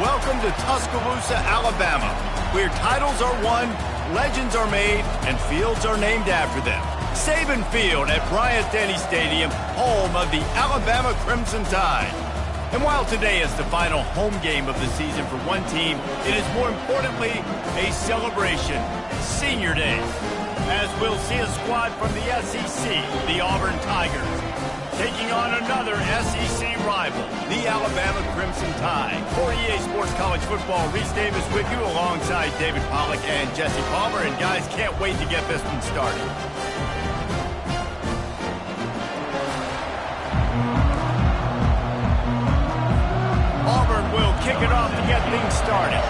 Welcome to Tuscaloosa, Alabama, where titles are won, legends are made, and fields are named after them. Saban Field at Bryant-Denny Stadium, home of the Alabama Crimson Tide. And while today is the final home game of the season for one team, it is more importantly a celebration, Senior Day, as we'll see a squad from the SEC, the Auburn Tigers, taking on another SEC rival, the Alabama Crimson Tide. For EA Sports College Football, Reese Davis with you alongside David Pollack and Jesse Palmer. And guys, can't wait to get this one started. Auburn will kick it off to get things started.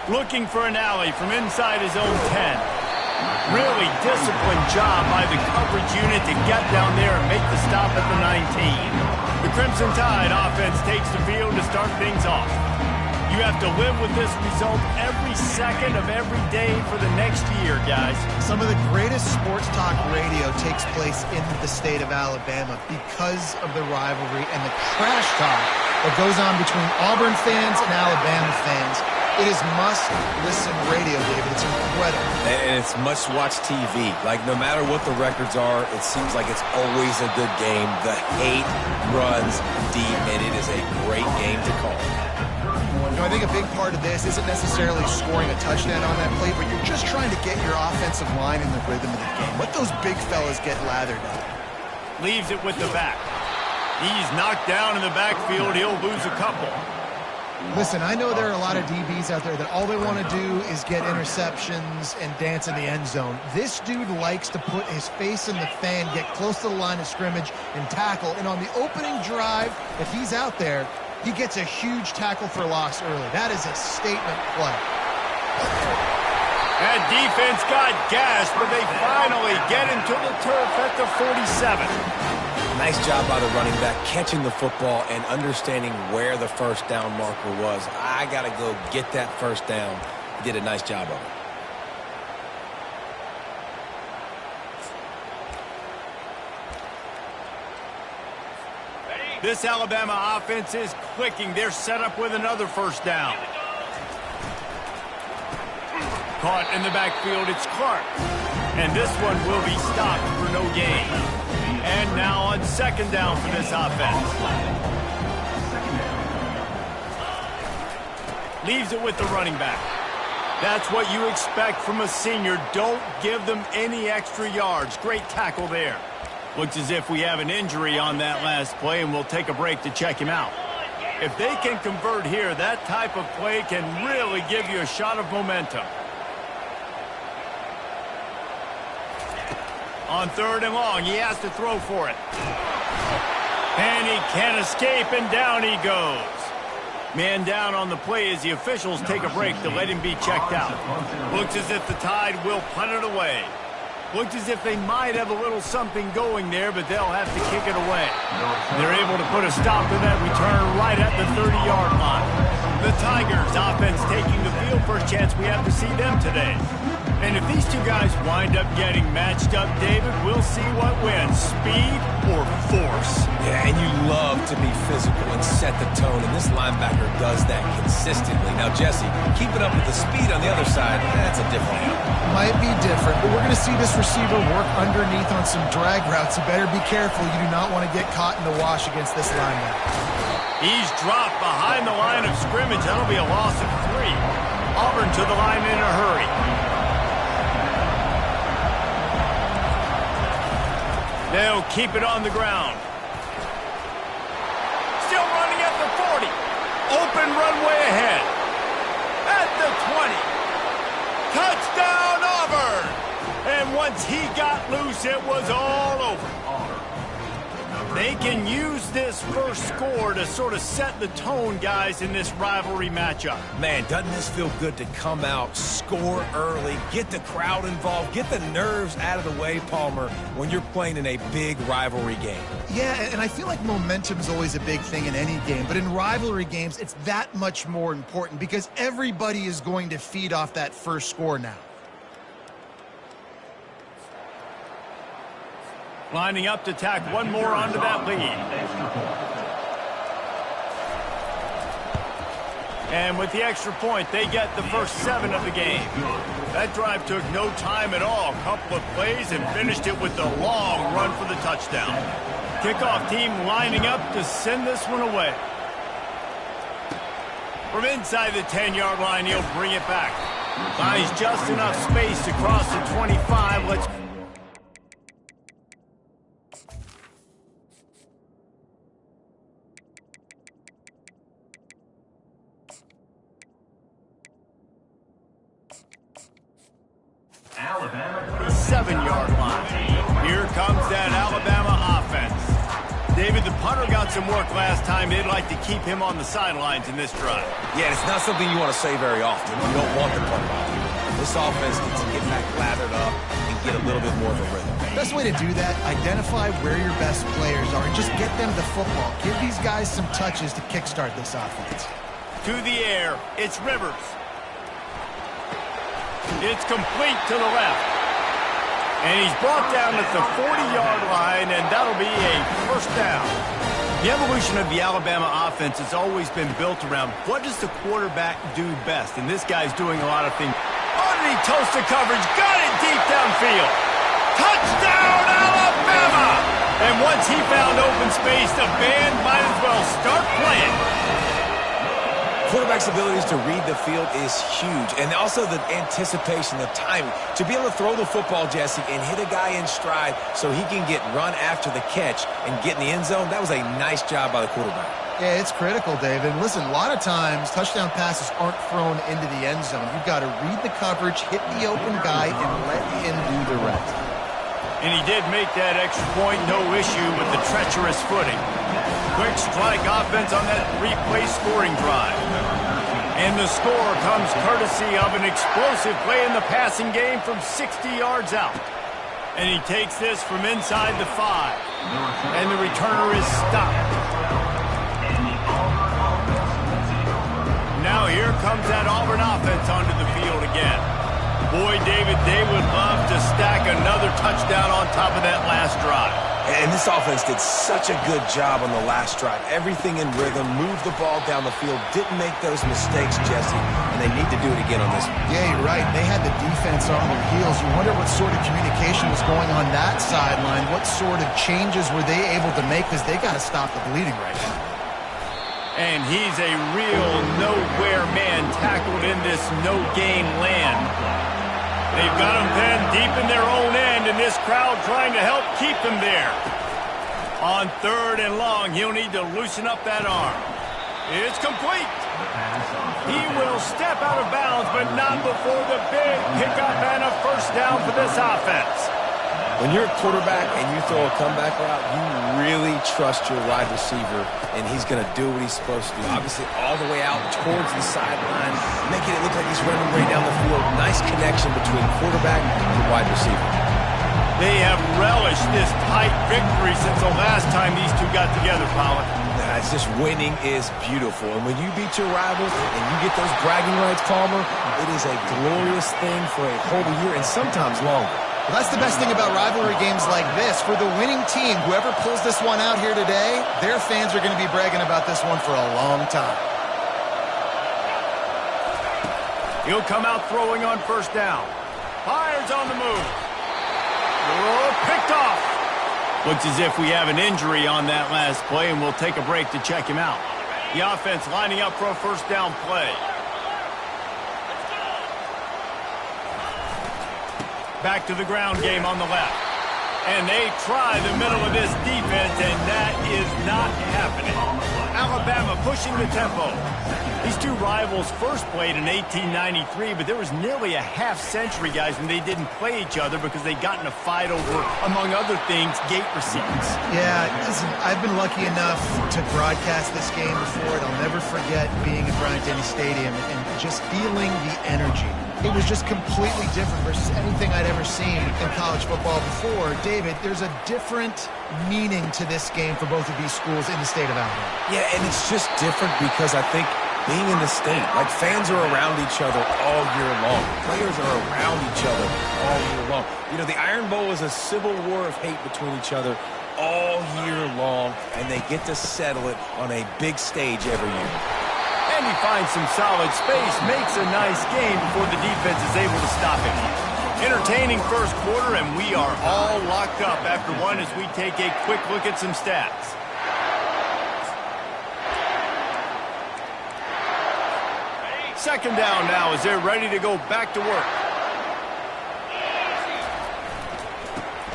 Looking for an alley from inside his own 10. Really disciplined job by the coverage unit to get down there and make the stop at the 19. The Crimson Tide offense takes the field to start things off. You have to live with this result every second of every day for the next year, guys. Some of the greatest sports talk radio takes place in the state of Alabama because of the rivalry and the trash talk that goes on between Auburn fans and Alabama fans. It is must-listen radio, David. It's incredible. And it's must-watch TV. Like, no matter what the records are, it seems like it's always a good game. The hate runs deep, and it is a great game to call. You know, I think a big part of this isn't necessarily scoring a touchdown on that play, but you're just trying to get your offensive line in the rhythm of the game. Let those big fellas get lathered up. Leaves it with the back. He's knocked down in the backfield. He'll lose a couple. Listen, I know there are a lot of DBs out there that all they want to do is get interceptions and dance in the end zone. This dude likes to put his face in the fan, get close to the line of scrimmage, and tackle. And on the opening drive, if he's out there, he gets a huge tackle for loss early. That is a statement play. That defense got gashed, but they finally get into the turf at the 47. Nice job by the running back, catching the football and understanding where the first down marker was. I got to go get that first down. He did a nice job of it. This Alabama offense is clicking. They're set up with another first down. Caught in the backfield, it's Clark. And this one will be stopped for no gain. And now on second down for this offense. Leaves it with the running back. That's what you expect from a senior. Don't give them any extra yards. Great tackle there. Looks as if we have an injury on that last play, and we'll take a break to check him out. If they can convert here, that type of play can really give you a shot of momentum. On third and long, he has to throw for it. And he can't escape, and down he goes. Man down on the play as the officials take a break to let him be checked out. Looks as if the Tide will punt it away. Looks as if they might have a little something going there, but they'll have to kick it away. They're able to put a stop to that return right at the 30-yard line. The Tigers offense taking the field. First chance we have to see them today. And if these two guys wind up getting matched up, David, we'll see what wins, speed or force. Yeah, and you love to be physical and set the tone, and this linebacker does that consistently. Now, Jesse, keeping up with the speed on the other side, that's a different animal. Might be different, but we're going to see this receiver work underneath on some drag routes. You better be careful. You do not want to get caught in the wash against this linebacker. He's dropped behind the line of scrimmage. That'll be a loss of 3. Auburn to the line in a hurry. They'll keep it on the ground. Still running at the 40. Open runway ahead. At the 20. Touchdown, Auburn! And once he got loose, it was all over. They can use this first score to sort of set the tone, guys, in this rivalry matchup. Man, doesn't this feel good to come out, score early, get the crowd involved, get the nerves out of the way, Palmer, when you're playing in a big rivalry game? Yeah, and I feel like momentum is always a big thing in any game, but in rivalry games, it's that much more important because everybody is going to feed off that first score now. Lining up to tack one more onto that lead. And with the extra point, they get the first 7 of the game. That drive took no time at all. A couple of plays and finished it with a long run for the touchdown. Kickoff team lining up to send this one away. From inside the 10-yard line, he'll bring it back. Finds just enough space to cross the 25. Let's the 7-yard line. Here comes that Alabama offense. David, the punter got some work last time. They'd like to keep him on the sidelines in this drive. Yeah, it's not something you want to say very often. You don't want the punter off. This offense needs to get back lathered up and get a little bit more of a rhythm. Best way to do that, identify where your best players are and just get them the football. Give these guys some touches to kickstart this offense. To the air, it's Rivers. It's complete to the left. And he's brought down at the 40-yard line, and that'll be a first down. The evolution of the Alabama offense has always been built around what does the quarterback do best, and this guy's doing a lot of things. Underneath toasted coverage, got it deep downfield. Touchdown, Alabama! And once he found open space, the band might as well start playing. Quarterback's abilities to read the field is huge, and also the anticipation, the timing. To be able to throw the football, Jesse, and hit a guy in stride so he can get run after the catch and get in the end zone, that was a nice job by the quarterback. Yeah, it's critical, David. Listen, a lot of times touchdown passes aren't thrown into the end zone. You've got to read the coverage, hit the open guy, and let him do the rest. And he did make that extra point, no issue with the treacherous footing. Quick strike offense on that replay scoring drive. And the score comes courtesy of an explosive play in the passing game from 60 yards out. And he takes this from inside the 5. And the returner is stopped. Now here comes that Auburn offense onto the field again. Boy, David, they would love to stack another touchdown on top of that last drive. And this offense did such a good job on the last drive. Everything in rhythm, moved the ball down the field, didn't make those mistakes, Jesse, and they need to do it again on this one. Yeah, you're right. They had the defense on their heels. You wonder what sort of communication was going on that sideline. What sort of changes were they able to make, because they got to stop the bleeding right now. And he's a real nowhere man tackled in this no-game land. They've got him pinned deep in their own end, and this crowd trying to help keep them there. On 3rd and long, he'll need to loosen up that arm. It's complete. He will step out of bounds, but not before the big pickup and a first down for this offense. When you're a quarterback and you throw a comeback route, you really trust your wide receiver, and he's going to do what he's supposed to do. Obviously, all the way out towards the sideline, making it look like he's running right down the field. Nice connection between quarterback and wide receiver. They have relished this tight victory since the last time these two got together, Pollard. It's just winning is beautiful. And when you beat your rivals and you get those bragging rights, Palmer, it is a glorious thing for a whole year and sometimes longer. Well, that's the best thing about rivalry games like this. For the winning team, whoever pulls this one out here today, their fans are going to be bragging about this one for a long time. He'll come out throwing on first down. Fires on the move. Oh, picked off. Looks as if we have an injury on that last play, and we'll take a break to check him out. The offense lining up for a first down play. Back to the ground game on the left. And they try the middle of this defense, and that is not happening. Alabama pushing the tempo. These two rivals first played in 1893, but there was nearly a half-century, guys, when they didn't play each other because they got in a fight over, among other things, gate receipts. Yeah, listen, I've been lucky enough to broadcast this game before, and I'll never forget being at Bryant-Denny Stadium and just feeling the energy. It was just completely different versus anything I'd ever seen in college football before. David, there's a different meaning to this game for both of these schools in the state of Alabama. Yeah, and it's just different because I think being in the state. Like, fans are around each other all year long. Players are around each other all year long. You know, the Iron Bowl is a civil war of hate between each other all year long, and they get to settle it on a big stage every year. And he finds some solid space, makes a nice game before the defense is able to stop him. Entertaining first quarter, and we are all locked up after one as we take a quick look at some stats. Second down now as they're ready to go back to work.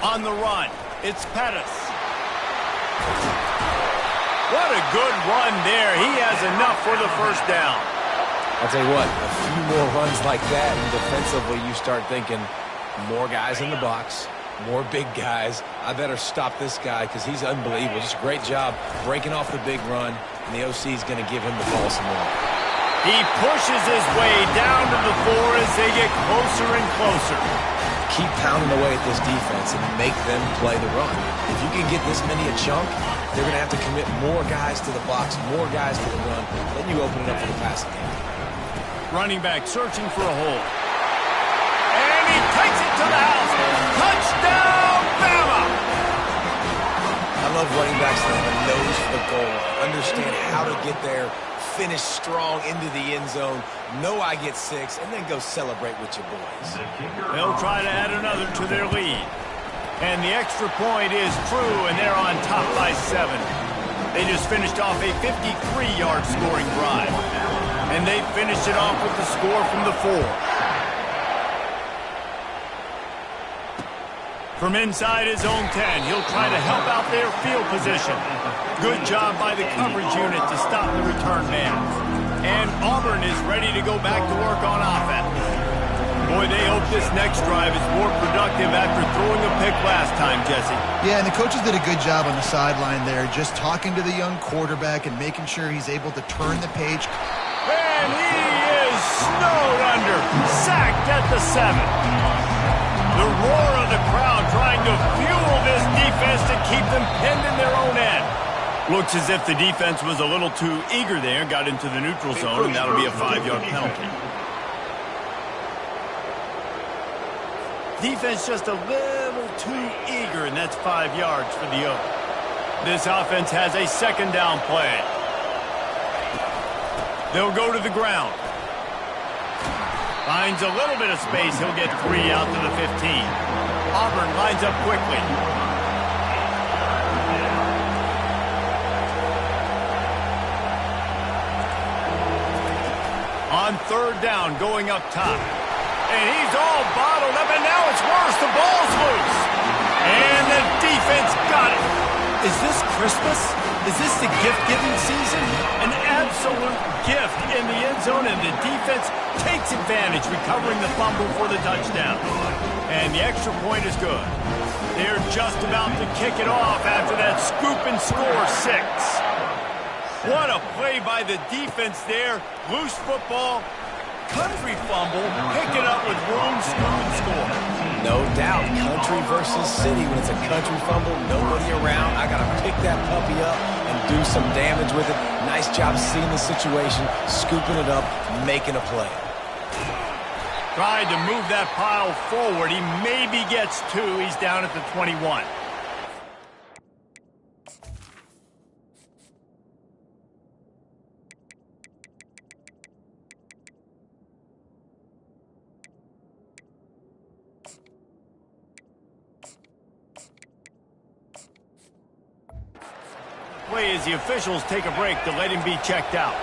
On the run, it's Pettis. What a good run there. He has enough for the first down. I'll tell you what, a few more runs like that, and defensively you start thinking, more guys in the box, more big guys. I better stop this guy because he's unbelievable. Just a great job breaking off the big run, and the OC is going to give him the ball some more. He pushes his way down to the 4 as they get closer and closer. Keep pounding away at this defense and make them play the run. If you can get this many a chunk, they're going to have to commit more guys to the box, more guys to the run. Then you open it up for the passing game. Running back searching for a hole. And he takes it to the house. Touchdown, Bama! I love running backs that have a nose for the goal, understand how to get there, finish strong into the end zone, know I get 6, and then go celebrate with your boys. They'll try to add another to their lead. And the extra point is true, and they're on top by 7. They just finished off a 53-yard scoring drive. And they finished it off with the score from the 4. From inside his own 10, he'll try to help out their field position. Good job by the coverage unit to stop the return man. And Auburn is ready to go back to work on offense. Boy, they hope this next drive is more productive after throwing a pick last time, Jesse. Yeah, and the coaches did a good job on the sideline there, just talking to the young quarterback and making sure he's able to turn the page. And he is snowed under, sacked at the 7. The roar of the crowd trying to fuel this defense to keep them pinned in their own end. Looks as if the defense was a little too eager there, got into the neutral zone, and that'll be a 5-yard penalty. Defense just a little too eager, and that's 5 yards for the Oak. This offense has a second down play. They'll go to the ground. Finds a little bit of space. He'll get 3 out to the 15. Auburn lines up quickly. On third down, going up top. And he's all bottled up, and now it's worse. The ball's loose. And the defense got it. Is this Christmas? Is this the gift-giving season? An absolute gift in the end zone, and the defense takes advantage, recovering the fumble for the touchdown. And the extra point is good. They're just about to kick it off after that scoop and score 6. What a play by the defense there. Loose football, country fumble, pick it up with room, scoop and score. No doubt, country versus city. When it's a country fumble, nobody around. I got to pick that puppy up and do some damage with it. Nice job seeing the situation, scooping it up, making a play. Tried to move that pile forward. He maybe gets 2. He's down at the 21. Play as the officials take a break to let him be checked out.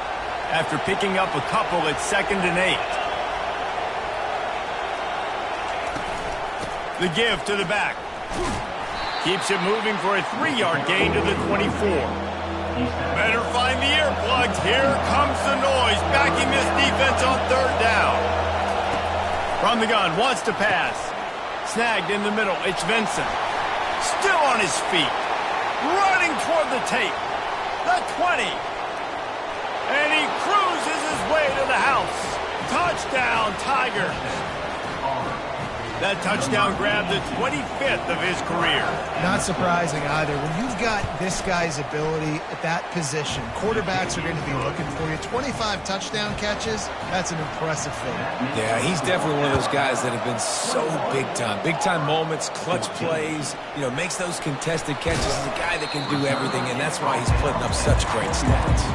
After picking up a couple, it's 2nd and 8. The give to the back. Keeps it moving for a 3-yard gain to the 24. Better find the earplugs. Here comes the noise, backing this defense on third down. From the gun, wants to pass. Snagged in the middle, it's Vincent. Still on his feet. Running toward the tape. The 20. And he cruises his way to the house. Touchdown, Tigers. That touchdown grabbed the 25th of his career. Not surprising either. When you've got this guy's ability at that position, quarterbacks are going to be looking for you. 25 touchdown catches, that's an impressive thing. Yeah, he's definitely one of those guys that have been so big time. Big time moments, clutch plays, makes those contested catches. He's a guy that can do everything, and that's why he's putting up such great stats.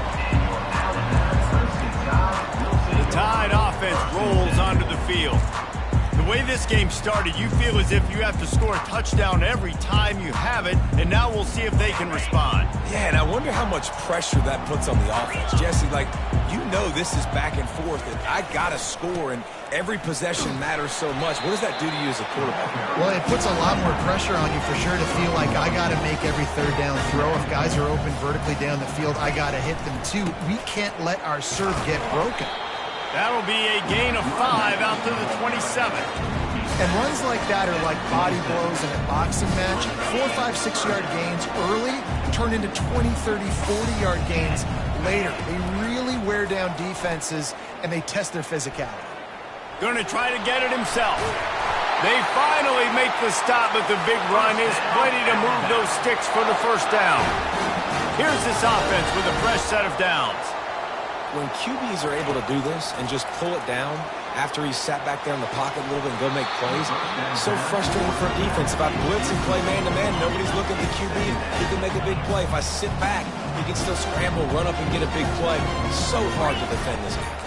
The Tide offense rolls onto the field. The way this game started, you feel as if you have to score a touchdown every time you have it, and now we'll see if they can respond. Yeah, and I wonder how much pressure that puts on the offense. Jesse, this is back and forth, and I got to score, and every possession matters so much. What does that do to you as a quarterback? Well, it puts a lot more pressure on you for sure to feel like I got to make every third down throw. If guys are open vertically down the field, I got to hit them too. We can't let our serve get broken. That'll be a gain of 5 out to the 27. And runs like that are like body blows in a boxing match. 4, 5, 6-yard gains early turn into 20, 30, 40-yard gains later. They really wear down defenses, and they test their physicality. Going to try to get it himself. They finally make the stop, but the big run is plenty to move those sticks for the first down. Here's this offense with a fresh set of downs. When QBs are able to do this and just pull it down after he's sat back there in the pocket a little bit and go make plays, it's so frustrating for a defense. If I blitz and play man-to-man, nobody's looking at the QB. He can make a big play. If I sit back, he can still scramble, run up, and get a big play. So hard to defend this game.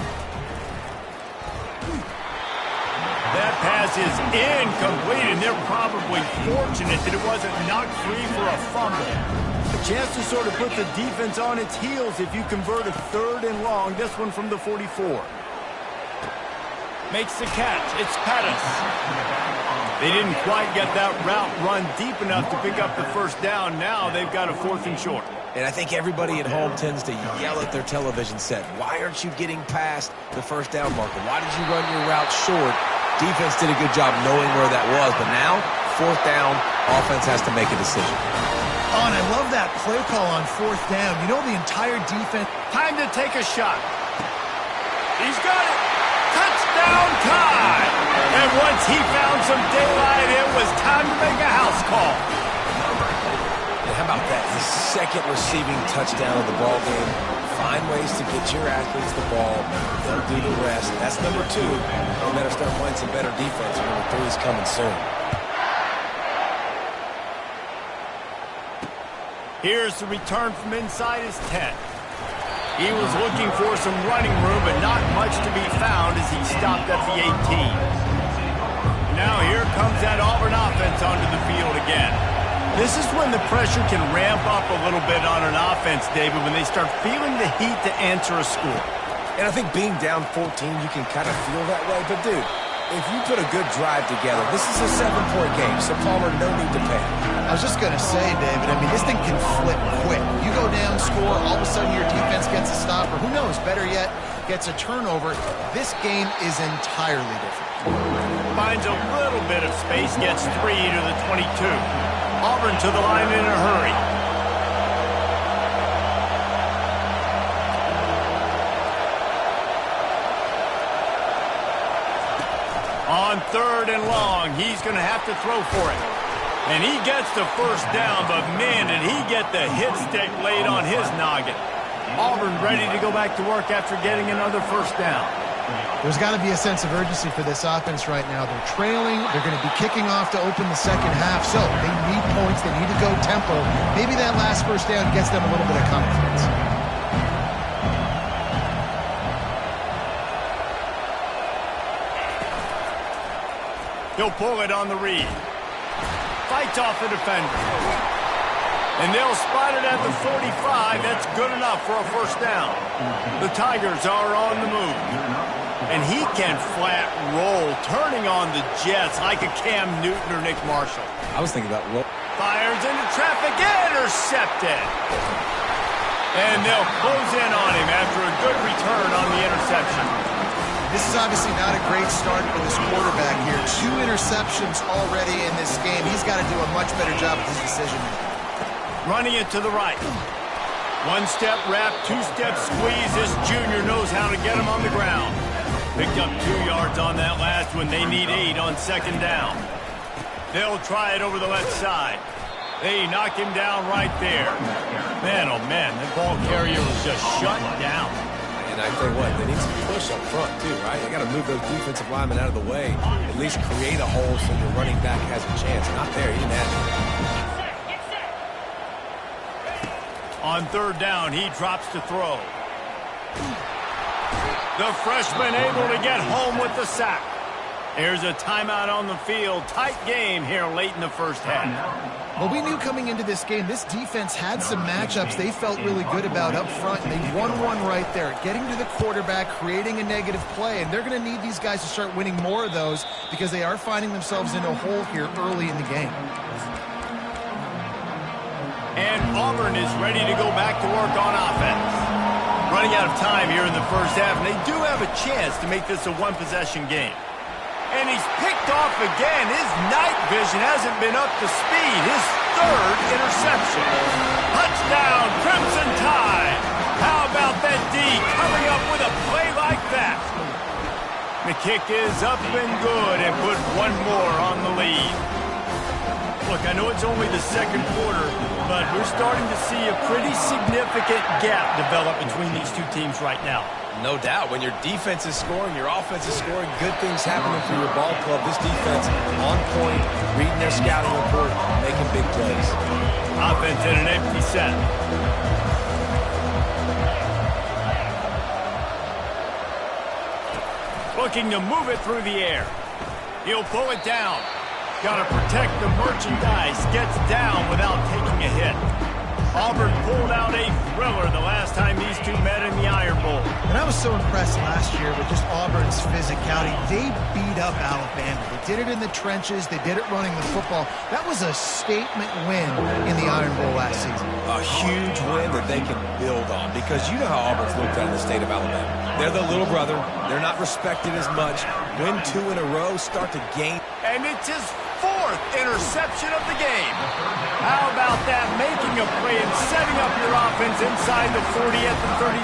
That pass is incomplete, and they're probably fortunate that it wasn't knocked free for a fumble. A chance to sort of put the defense on its heels if you convert a 3rd and long. This one from the 44. Makes the catch. It's Pettis. They didn't quite get that route run deep enough to pick up the first down. Now they've got a 4th and short. And I think everybody at home tends to yell at their television set. Why aren't you getting past the first down marker? Why did you run your route short? Defense did a good job knowing where that was. But now, 4th down, offense has to make a decision. Oh, and I love that play call on 4th down. The entire defense. Time to take a shot. He's got it. Touchdown time. And once he found some daylight, it was time to make a house call. And how about that? His 2nd receiving touchdown of the ball game. Find ways to get your athletes the ball. They'll do the rest. That's number 2. They better start playing some better defense. Number 3 is coming soon. Here's the return from inside his 10. He was looking for some running room, but not much to be found as he stopped at the 18. Now here comes that Auburn offense onto the field again. This is when the pressure can ramp up a little bit on an offense, David, when they start feeling the heat to answer a score. And I think being down 14, you can kind of feel that way. But, dude, if you put a good drive together, this is a 7-point game, so Palmer, no need to panic. I was just going to say, David, this thing can flip quick. You go down, score, all of a sudden your defense gets a stop, or who knows, better yet, gets a turnover. This game is entirely different. Finds a little bit of space, gets 3 to the 22. Auburn to the line in a hurry. On 3rd and long, he's going to have to throw for it. And he gets the first down, but man, did he get the hit stick laid on his noggin. Auburn ready to go back to work after getting another first down. There's got to be a sense of urgency for this offense right now. They're trailing. They're going to be kicking off to open the second half, so they need points. They need to go tempo. Maybe that last first down gets them a little bit of confidence. He'll pull it on the read. Fights off the defender. And they'll spot it at the 45. That's good enough for a first down. The Tigers are on the move. And he can flat roll, turning on the Jets like a Cam Newton or Nick Marshall. I was thinking about roll. Fires into traffic, intercepted. And they'll close in on him after a good return on the interception. This is obviously not a great start for this quarterback here. 2 interceptions already in this game. He's got to do a much better job with his decision-making. Running it to the right. 1-step wrap, 2-step squeeze. This junior knows how to get him on the ground. Picked up 2 yards on that last one. They need 8 on second down. They'll try it over the left side. They knock him down right there. Man, oh man, the ball carrier was just shut down. And I tell you what, they need some push up front too, right? They got to move those defensive linemen out of the way. At least create a hole so your running back has a chance. Not there, he didn't have it. On third down, he drops to throw. The freshman able to get home with the sack. There's a timeout on the field. Tight game here late in the first half. Well, we knew coming into this game, this defense had some matchups they felt really good about up front, and they won one right there, getting to the quarterback, creating a negative play, and they're going to need these guys to start winning more of those because they are finding themselves in a hole here early in the game. And Auburn is ready to go back to work on offense. Running out of time here in the first half, and they do have a chance to make this a one-possession game. And he's picked off again. His night vision hasn't been up to speed. His third interception. Touchdown, Crimson Tide. How about that D coming up with a play like that? The kick is up and good and put one more on the lead. Look, I know it's only the second quarter, but we're starting to see a pretty significant gap develop between these two teams right now. No doubt. When your defense is scoring, your offense is scoring, good things happening for your ball club. This defense on point, reading their scouting report, making big plays. Offense in an empty set. Looking to move it through the air. He'll pull it down. Got to protect the merchandise. Gets down without taking a hit. Auburn pulled out a thriller the last time these two met in the Iron Bowl. And I was so impressed last year with just Auburn's physicality. They beat up Alabama. They did it in the trenches. They did it running the football. That was a statement win in the Iron Bowl last season. A huge win that they can build on because you know how Auburn's looked at in the state of Alabama. They're the little brother. They're not respected as much. Win 2 in a row, start to gain. And it's his 4th interception of the game. How about that? Making a play and setting up your offense inside the 40 at the 39.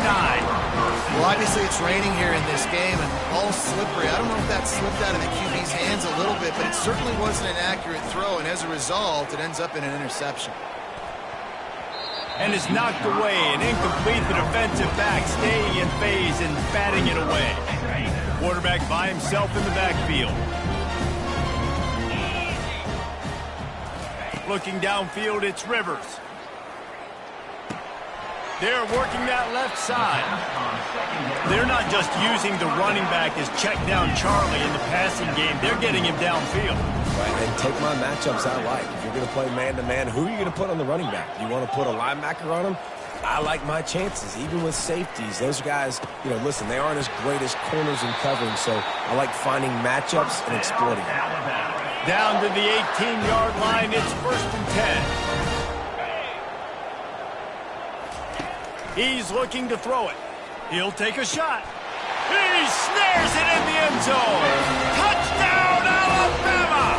Well, obviously it's raining here in this game and all slippery. I don't know if that slipped out of the QB's hands a little bit, but it certainly wasn't an accurate throw, and as a result, it ends up in an interception. And it's knocked away and incomplete. The defensive back staying in phase and batting it away. Quarterback by himself in the backfield. Looking downfield, it's Rivers. They're working that left side. They're not just using the running back as check down Charlie in the passing game. They're getting him downfield. Right, and take my matchups I like. If you're going to play man-to-man, who are you going to put on the running back? You want to put a linebacker on him? I like my chances, even with safeties. Those guys, listen, they aren't as great as corners and covering, so I like finding matchups and exploiting them. Down to the 18-yard line, it's 1st and 10. He's looking to throw it. He'll take a shot. He snares it in the end zone. Touchdown, Alabama!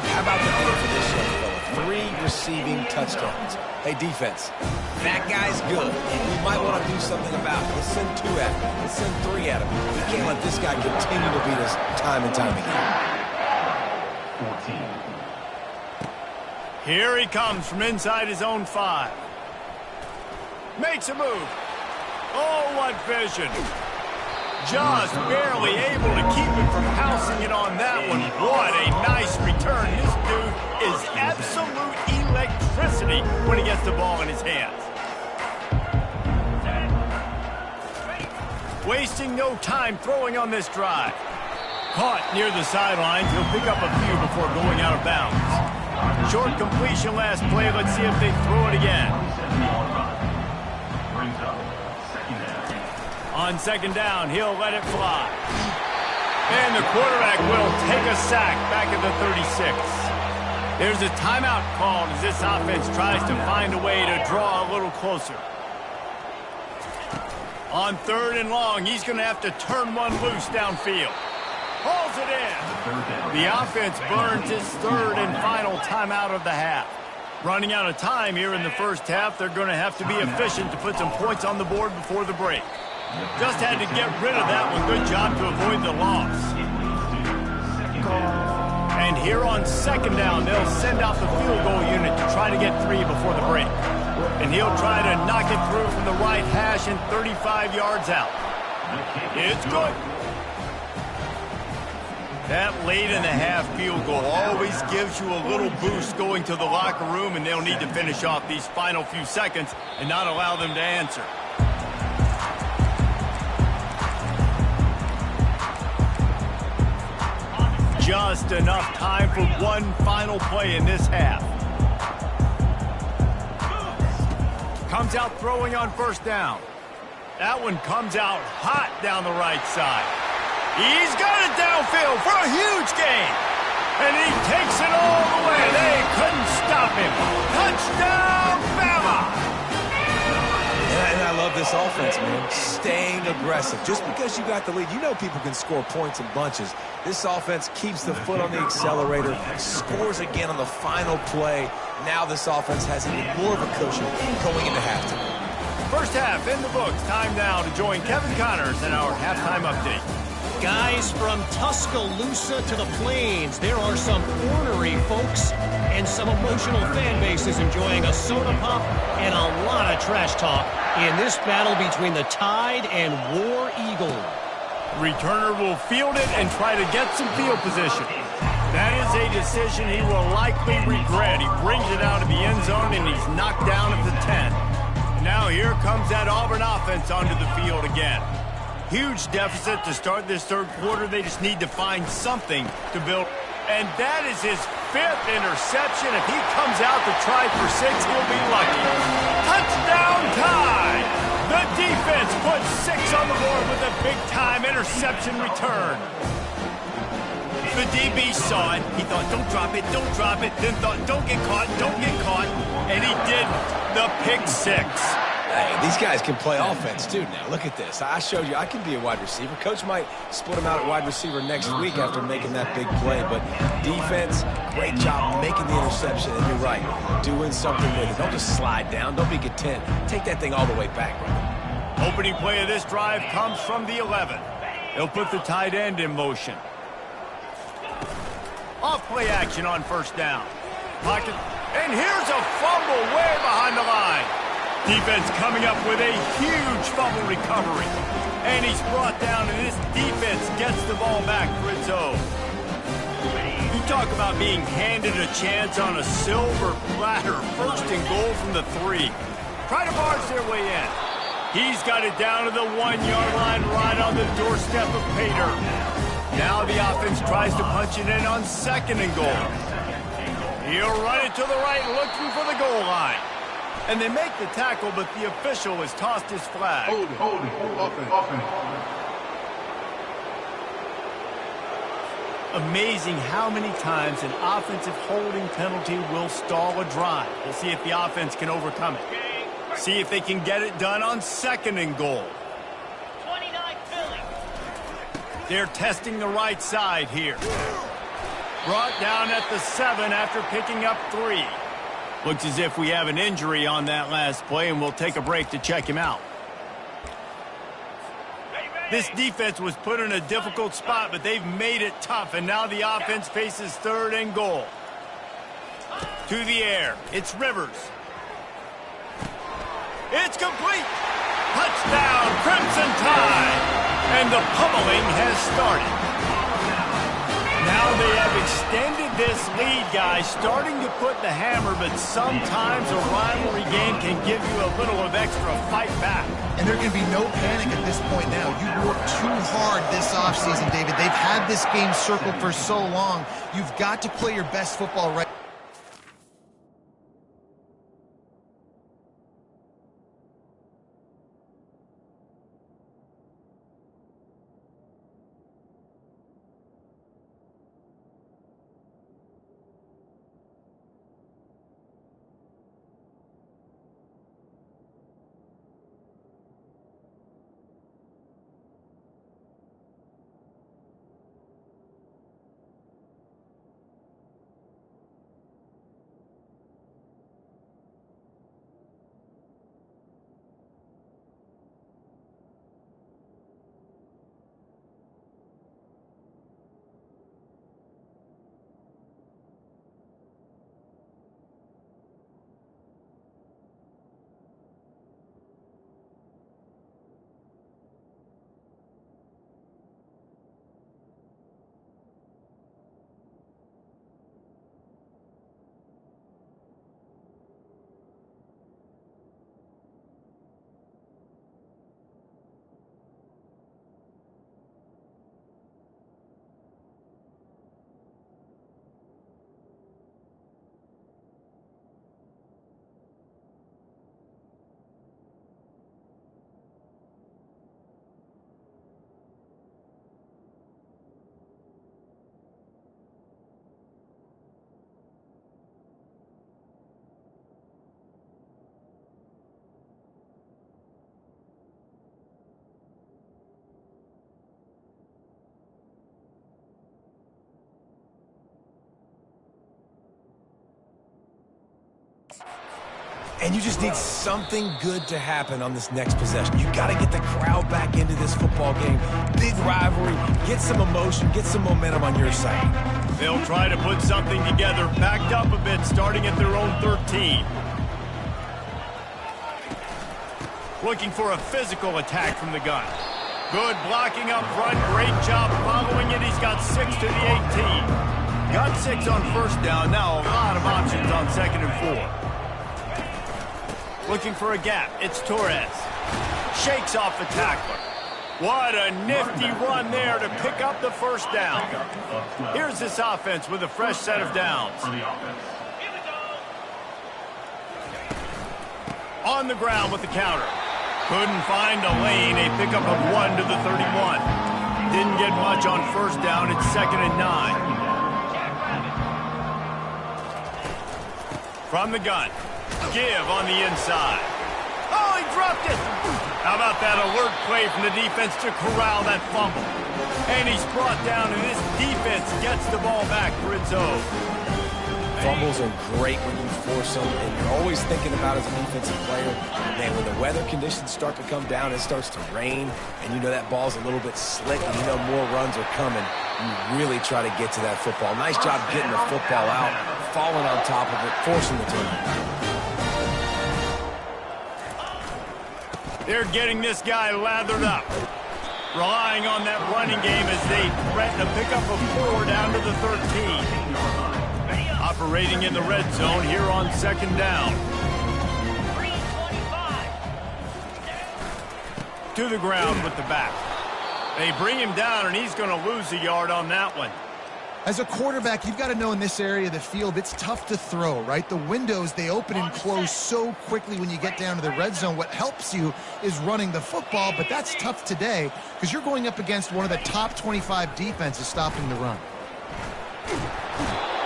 How about the play for this young fella? 3 receiving touchdowns. Hey, defense, that guy's good. We might want to do something about it. Let's send 2 at him. Let's send 3 at him. We can't let this guy continue to beat us time and time again. Here he comes from inside his own 5. Makes a move. Oh, what vision. Just barely able to keep him from pouncing it on that one. What a nice return. This dude is absolute electricity when he gets the ball in his hands. Wasting no time throwing on this drive. Caught near the sidelines. He'll pick up a few before going out of bounds. Short completion last play. Let's see if they throw it again. On second down, he'll let it fly. And the quarterback will take a sack back at the 36. There's a timeout called as this offense tries to find a way to draw a little closer. On 3rd and long, he's going to have to turn one loose downfield. Hauls it in. The offense burns its 3rd and final timeout of the half. Running out of time here in the first half, they're going to have to be efficient to put some points on the board before the break. Just had to get rid of that one. Good job to avoid the loss. And here on second down, they'll send out the field goal unit to try to get 3 before the break. And he'll try to knock it through from the right hash and 35 yards out. It's good. That late-in-the-half field goal always gives you a little boost going to the locker room, and they'll need to finish off these final few seconds and not allow them to answer. Just enough time for one final play in this half. Comes out throwing on first down. That one comes out hot down the right side. He's got it downfield for a huge gain. And he takes it all the way. They couldn't stop him. Touchdown, Bama! And I love this offense, man. Staying aggressive. Just because you got the lead, you know people can score points in bunches. This offense keeps the foot on the accelerator, scores again on the final play. Now this offense has even more of a cushion going into halftime. First half in the books. Time now to join Kevin Connors in our halftime update. Guys, from Tuscaloosa to the Plains, there are some ornery folks and some emotional fan bases enjoying a soda pop and a lot of trash talk in this battle between the Tide and War Eagle. Returner will field it and try to get some field position. That is a decision he will likely regret. He brings it out of the end zone and he's knocked down at the 10. Now here comes that Auburn offense onto the field again. Huge deficit to start this third quarter. They just need to find something to build. And that is his 5th interception. If he comes out to try for 6, he'll be lucky. Touchdown Tide! The defense puts 6 on the board with a big-time interception return. The DB saw it. He thought, don't drop it, don't drop it. Then thought, don't get caught, don't get caught. And he did the pick 6. Hey, these guys can play offense, too, now. Look at this. I showed you I can be a wide receiver. Coach might split him out at wide receiver next week after making that big play. But defense, great job making the interception. And you're right, doing something with it. Don't just slide down. Don't be content. Take that thing all the way back, brother. Opening play of this drive comes from the 11. They'll put the tight end in motion. Off play action on first down. Pocket. And here's a fumble way behind the line. Defense coming up with a huge fumble recovery. And he's brought down, and this defense gets the ball back for its own. You talk about being handed a chance on a silver platter. First and goal from the 3. Try to barge their way in. He's got it down to the 1-yard line right on the doorstep of Pater. Now the offense tries to punch it in on second and goal. He'll run it to the right, looking for the goal line. And they make the tackle, but the official has tossed his flag. Hold it. Offense. Amazing how many times an offensive holding penalty will stall a drive. We'll see if the offense can overcome it. See if they can get it done on second and goal. 29 Philly. They're testing the right side here. Brought down at the 7 after picking up 3. Looks as if we have an injury on that last play, and we'll take a break to check him out. This defense was put in a difficult spot, but they've made it tough, and now the offense faces third and goal. To the air. It's Rivers. It's complete. Touchdown, Crimson Tide. And the pummeling has started. Now they have extended this lead, guys, starting to put the hammer, but sometimes a rivalry game can give you a little of extra fight back. And there can be no panic at this point now. You worked too hard this offseason, David. They've had this game circled for so long. You've got to play your best football right. And you just need something good to happen on this next possession. You got to get the crowd back into this football game. Big rivalry. Get some emotion. Get some momentum on your side. They'll try to put something together, backed up a bit, starting at their own 13. Looking for a physical attack from the gun. Good blocking up front. Great job following it. He's got 6 to the 18. Got 6 on first down. Now a lot of options on 2nd and 4. Looking for a gap. It's Torres. Shakes off the tackler. What a nifty run there to pick up the first down. Here's this offense with a fresh set of downs. On the ground with the counter. Couldn't find a lane. A pickup of 1 to the 31. Didn't get much on first down. It's 2nd and 9. From the gun. Give on the inside. Oh, he dropped it. How about that alert play from the defense to corral that fumble? And he's brought down, and this defense gets the ball back for its own. Fumbles are great when you force them, and you're always thinking about as a defensive player, man, when the weather conditions start to come down, it starts to rain, and you know that ball's a little bit slick, and you know more runs are coming, you really try to get to that football. Nice job getting the football out, falling on top of it, forcing the turnover. They're getting this guy lathered up. Relying on that running game as they threaten a pickup of 4 down to the 13. Operating in the red zone here on 2nd down. To the ground with the back. They bring him down, and he's going to lose a yard on that one. As a quarterback, you've got to know in this area of the field, it's tough to throw, right? The windows, they open and close so quickly when you get down to the red zone. What helps you is running the football, but that's tough today because you're going up against one of the top 25 defenses stopping the run.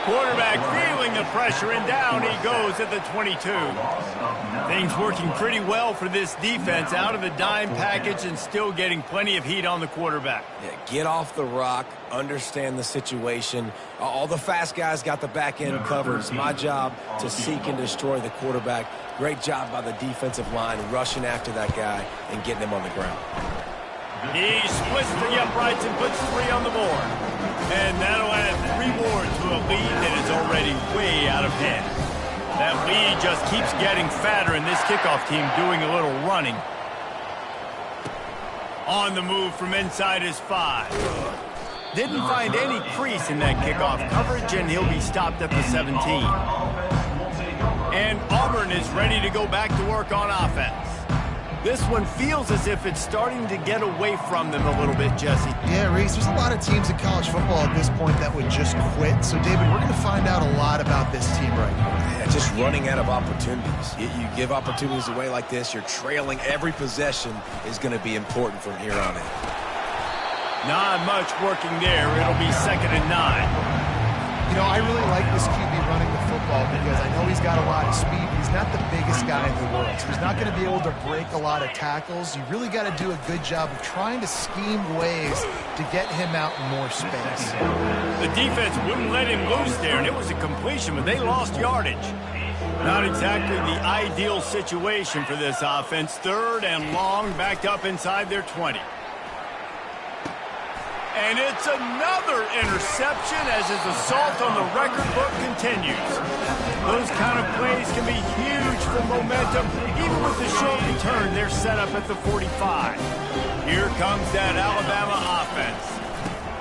Quarterback feeling the pressure, and down he goes at the 22. Things working pretty well for this defense, out of the dime package and still getting plenty of heat on the quarterback. Yeah, get off the rock, understand the situation. All the fast guys got the back end covered. It's my job to seek and destroy the quarterback. Great job by the defensive line rushing after that guy and getting him on the ground. He splits the uprights and puts 3 on the board. And that'll add 3 more to a lead that is already way out of hand. That lead just keeps getting fatter, and this kickoff team doing a little running. On the move from inside his 5. Didn't find any crease in that kickoff coverage, and he'll be stopped at the 17. And Auburn is ready to go back to work on offense. This one feels as if it's starting to get away from them a little bit, Jesse. Yeah, Reese, there's a lot of teams in college football at this point that would just quit. So, David, we're going to find out a lot about this team right now. Yeah, just running out of opportunities. You give opportunities away like this, you're trailing. Every possession is going to be important from here on in. Not much working there. It'll be 2nd and 9. You know, I really like this QB running the football because I know he's got a lot of speed. He's not the biggest guy in the world, so he's not going to be able to break a lot of tackles. You really got to do a good job of trying to scheme ways to get him out in more space. The defense wouldn't let him loose there, and it was a completion, but they lost yardage. Not exactly the ideal situation for this offense. 3rd and long, backed up inside their 20. And it's another interception as his assault on the record book continues. Those kind of plays can be huge for momentum. Even with the short return, they're set up at the 45. Here comes that Alabama offense.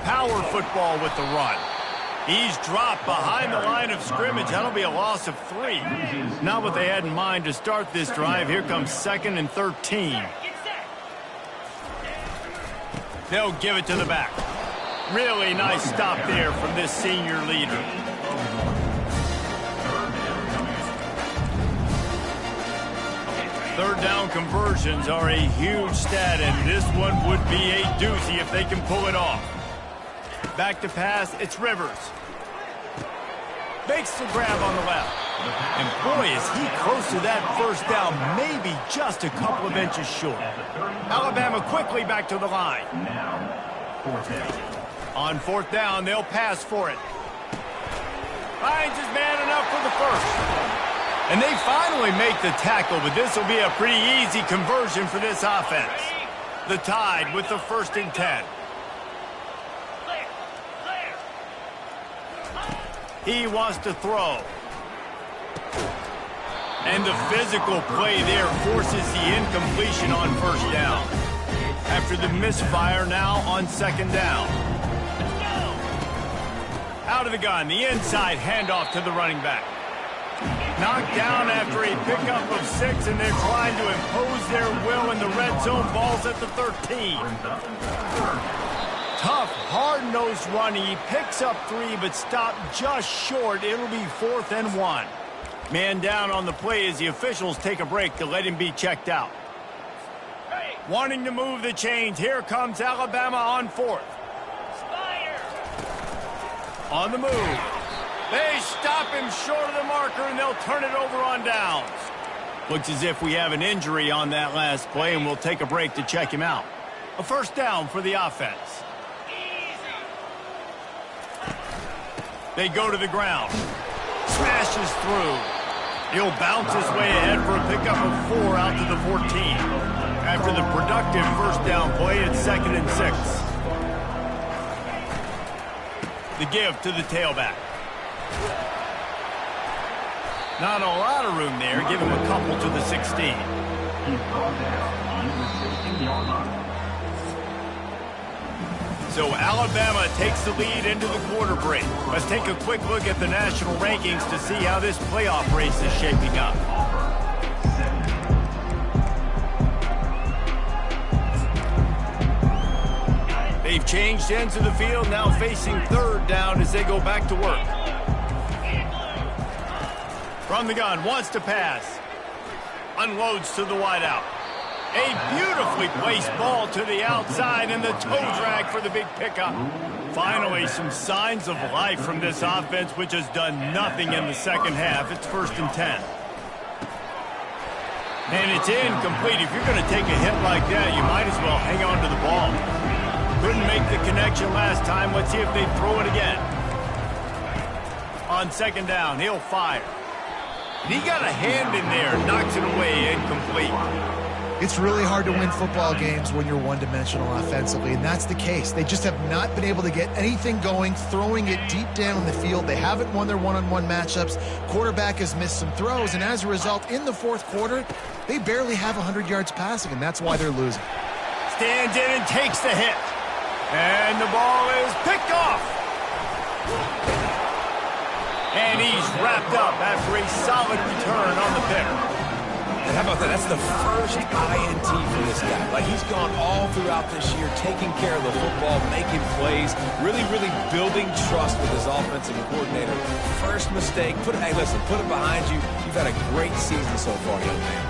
Power football with the run. He's dropped behind the line of scrimmage. That'll be a loss of 3. Not what they had in mind to start this drive. Here comes 2nd and 13. They'll give it to the back. Really nice stop there from this senior leader. Third down conversions are a huge stat, and this one would be a doozy if they can pull it off. Back to pass, it's Rivers. Makes the grab on the left. And boy, is he close to that first down, maybe just a couple of inches short. Alabama quickly back to the line. On 4th down, they'll pass for it. Finds his man enough for the first. And they finally make the tackle, but this will be a pretty easy conversion for this offense. The Tide with the 1st and 10. He wants to throw. And the physical play there forces the incompletion on 1st down. After the misfire, now on 2nd down. Out of the gun, the inside handoff to the running back. Knocked down after a pickup of 6, and they're trying to impose their will in the red zone. Ball's at the 13. Tough, hard-nosed running. He picks up 3, but stopped just short. It'll be 4th and 1. Man down on the play as the officials take a break to let him be checked out. Wanting to move the chains. Here comes Alabama on 4th. On the move. They stop him short of the marker, and they'll turn it over on downs. Looks as if we have an injury on that last play, and we'll take a break to check him out. A 1st down for the offense. They go to the ground. Smashes through. He'll bounce his way ahead for a pickup of 4 out to the 14. After the productive 1st down play, it's 2nd and 6. The give to the tailback. Not a lot of room there. Give him a couple to the 16. So Alabama takes the lead into the quarter break. Let's take a quick look at the national rankings to see how this playoff race is shaping up. They've changed ends of the field, now facing 3rd down as they go back to work. From the gun, wants to pass. Unloads to the wideout. A beautifully placed ball to the outside, and the toe drag for the big pickup. Finally, some signs of life from this offense, which has done nothing in the 2nd half. It's 1st and 10. And it's incomplete. If you're going to take a hit like that, you might as well hang on to the ball. Couldn't make the connection last time. Let's see if they throw it again. On 2nd down, he'll fire. And he got a hand in there, knocks it away, incomplete. It's really hard to win football games when you're one-dimensional offensively, and that's the case. They just have not been able to get anything going, throwing it deep down the field. They haven't won their one-on-one matchups. Quarterback has missed some throws, and as a result, in the 4th quarter, they barely have 100 yards passing, and that's why they're losing. Stands in and takes the hit. And the ball is picked off. And he's wrapped up after a solid return on the pick. And how about that? That's the 1st INT for this guy. Like, he's gone all throughout this year, taking care of the football, making plays, really building trust with his offensive coordinator. 1st mistake. Hey, listen, put it behind you. You've had a great season so far, young man.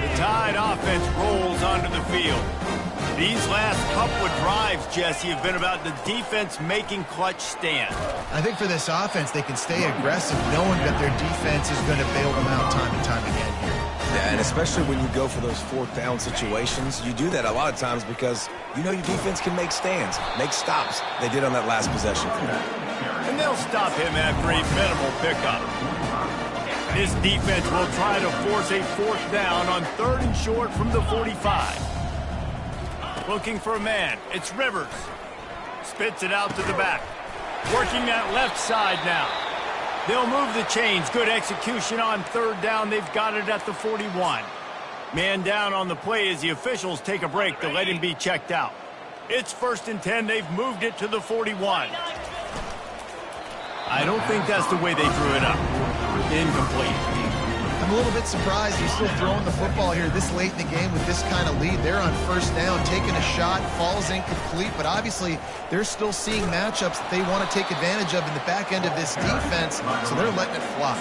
The Tide offense rolls onto the field. These last couple of drives, Jesse, have been about the defense making clutch stand. I think for this offense, they can stay aggressive knowing that their defense is going to bail them out time and time again here. Yeah, and especially when you go for those 4th down situations, you do that a lot of times because you know your defense can make stands, make stops. They did on that last possession. And they'll stop him after a minimal pickup. This defense will try to force a 4th down on 3rd and short from the 45. Looking for a man. It's Rivers. Spits it out to the back. Working that left side now. They'll move the chains. Good execution on 3rd down. They've got it at the 41. Man down on the play as the officials take a break to let him be checked out. It's 1st and 10. They've moved it to the 41. I don't think that's the way they drew it up. Incomplete. I'm a little bit surprised he's still throwing the football here this late in the game with this kind of lead. They're on 1st down, taking a shot, falls incomplete, but obviously they're still seeing matchups that they want to take advantage of in the back end of this defense, so they're letting it fly.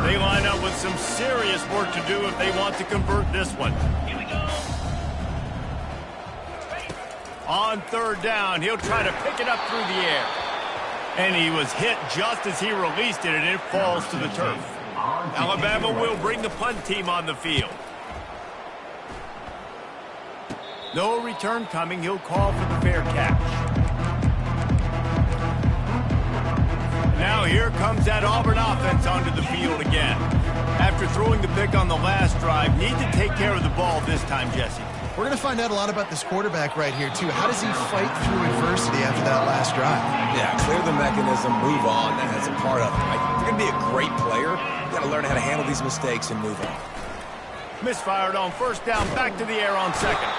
They line up with some serious work to do if they want to convert this one. Here we go. On 3rd down, he'll try to pick it up through the air. And he was hit just as he released it, and it falls to the turf. Alabama will bring the punt team on the field. No return coming. He'll call for the fair catch. Now here comes that Auburn offense onto the field again. After throwing the pick on the last drive, need to take care of the ball this time, Jesse. We're going to find out a lot about this quarterback right here, too. How does he fight through adversity after that last drive? Yeah, clear the mechanism, move on. That's a part of it. Right? If you're going to be a great player, you got to learn how to handle these mistakes and move on. Misfired on first down, back to the air on second.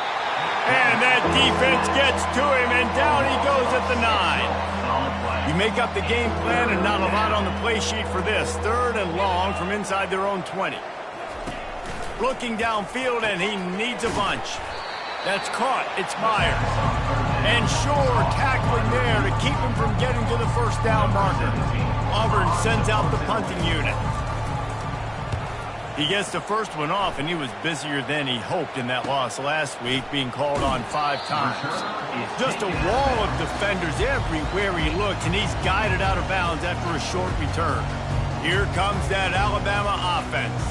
And that defense gets to him, and down he goes at the 9. You make up the game plan and not a lot on the play sheet for this. 3rd and long from inside their own 20. Looking downfield, and he needs a bunch. That's caught. It's Myers. And Shore tackling there to keep him from getting to the first down marker. Auburn sends out the punting unit. He gets the first one off, and he was busier than he hoped in that loss last week, being called on 5 times. Just a wall of defenders everywhere he looks, and he's guided out of bounds after a short return. Here comes that Alabama offense.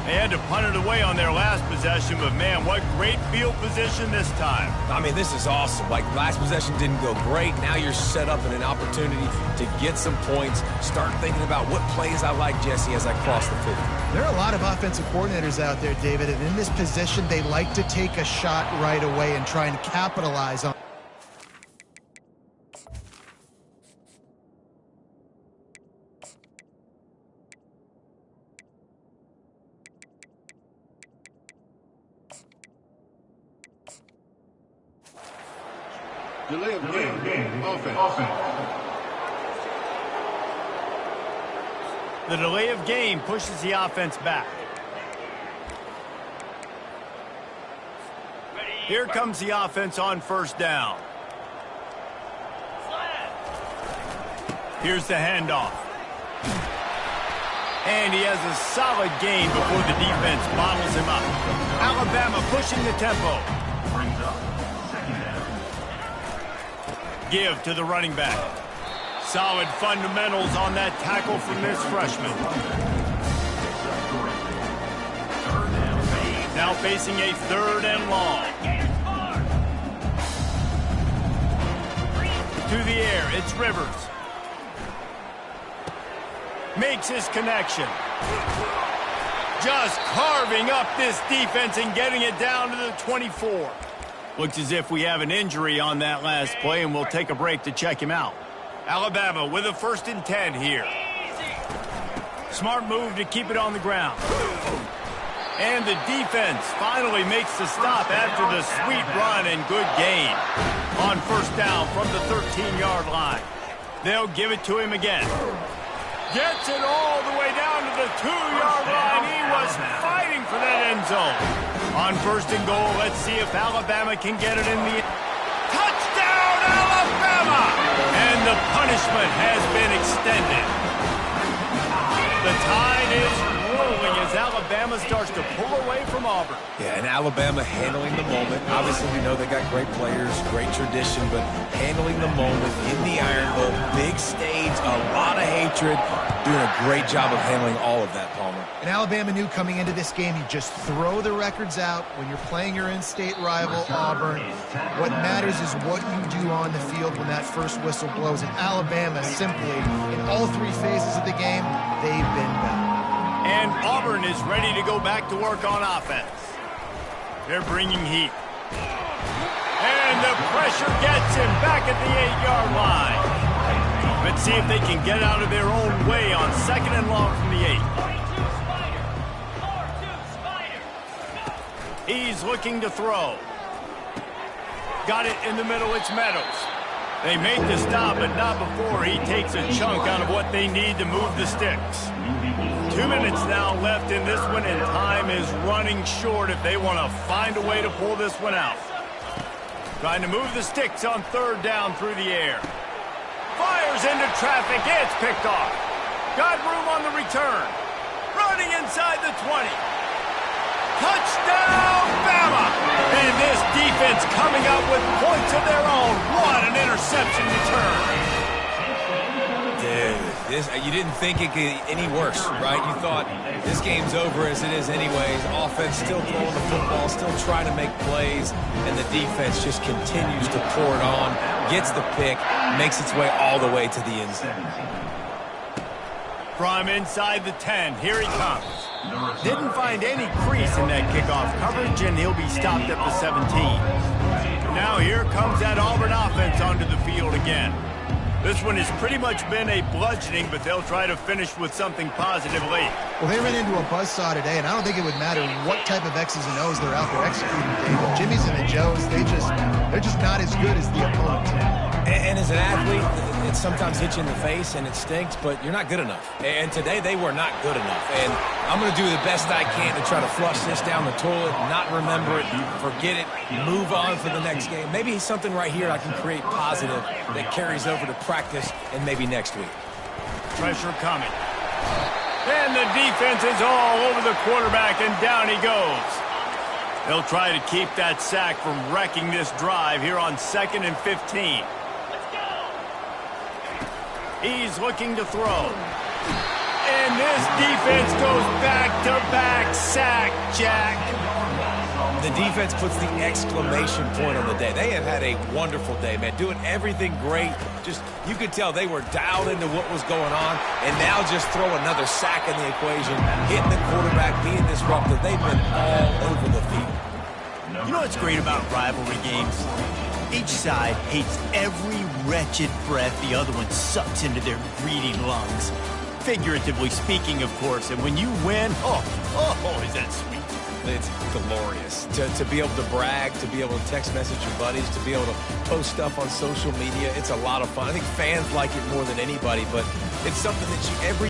They had to punt it away on their last possession, but man, what great field position this time. I mean, this is awesome. Like, last possession didn't go great. Now you're set up in an opportunity to get some points. Start thinking about what plays I like, Jesse, as I cross the 50. There are a lot of offensive coordinators out there, David, and in this position, they like to take a shot right away and try and capitalize on. Delay of game. Offense. The delay of game pushes the offense back. Here comes the offense on first down. Here's the handoff. And he has a solid gain before the defense bottles him up. Alabama pushing the tempo. Give to the running back. Solid fundamentals on that tackle from this freshman. Now facing a 3rd and long. To the air, it's Rivers. Makes his connection. Just carving up this defense and getting it down to the 24. Looks as if we have an injury on that last play, and we'll take a break to check him out. Alabama with a 1st and 10 here. Smart move to keep it on the ground. And the defense finally makes the stop after the sweet run and good gain. On first down from the 13-yard line. They'll give it to him again. Gets it all the way down to the 2-yard line. He was fighting for that end zone. On 1st and goal, let's see if Alabama can get it in the... Touchdown, Alabama! And the punishment has been extended. The tide is rolling as Alabama starts to pull away from Auburn. Yeah, and Alabama handling the moment. Obviously, we know they got great players, great tradition, but handling the moment in the Iron Bowl, big stage, a lot of hatred, doing a great job of handling all of that, Palmer. And Alabama knew coming into this game, you just throw the records out when you're playing your in-state rival, Auburn. What matters is what you do on the field when that first whistle blows. And Alabama simply, in all 3 phases of the game, they've been better. And Auburn is ready to go back to work on offense. They're bringing heat. And the pressure gets him back at the 8-yard line. Let's see if they can get out of their own way on 2nd and long from the 8. He's looking to throw. Got it in the middle. It's Meadows. They make the stop, but not before he takes a chunk out of what they need to move the sticks. 2 minutes now left in this one, and time is running short if they want to find a way to pull this one out. Trying to move the sticks on 3rd down through the air. Fires into traffic. It's picked off. Got room on the return. Running inside the 20. Touchdown, Bama! And this defense coming up with points of their own. What an interception return. Dude, You didn't think it could get any worse, right? You thought this game's over as it is anyways. Offense still throwing the football, still trying to make plays, and the defense just continues to pour it on, gets the pick, makes its way all the way to the end zone. From inside the 10, here he comes. Didn't find any crease in that kickoff coverage, and he'll be stopped at the 17. Now here comes that Auburn offense onto the field again. This one has pretty much been a bludgeoning, but they'll try to finish with something positive late. Well, they ran into a buzzsaw today, and I don't think it would matter what type of X's and O's they're out there executing today. The Jimmys and the Joes, they're just not as good as the opponent. And as an athlete, it sometimes hits you in the face and it stinks, but you're not good enough. And today they were not good enough. And I'm going to do the best I can to try to flush this down the toilet, not remember it, forget it, move on for the next game. Maybe something right here I can create positive that carries over to practice and maybe next week. Pressure coming. And the defense is all over the quarterback, and down he goes. They'll try to keep that sack from wrecking this drive here on 2nd and 15. He's looking to throw. And this defense goes back-to-back sack, Jack. The defense puts the exclamation point on the day. They have had a wonderful day, man, doing everything great. Just, you could tell they were dialed into what was going on, and now just throw another sack in the equation, hitting the quarterback, being disruptive. They've been all over the field. You know what's great about rivalry games? Each side hates every wretched breath the other one sucks into their greedy lungs. Figuratively speaking, of course, and when you win, oh, is that sweet. It's glorious to be able to brag, to be able to text message your buddies, to be able to post stuff on social media. It's a lot of fun. I think fans like it more than anybody, but it's something that every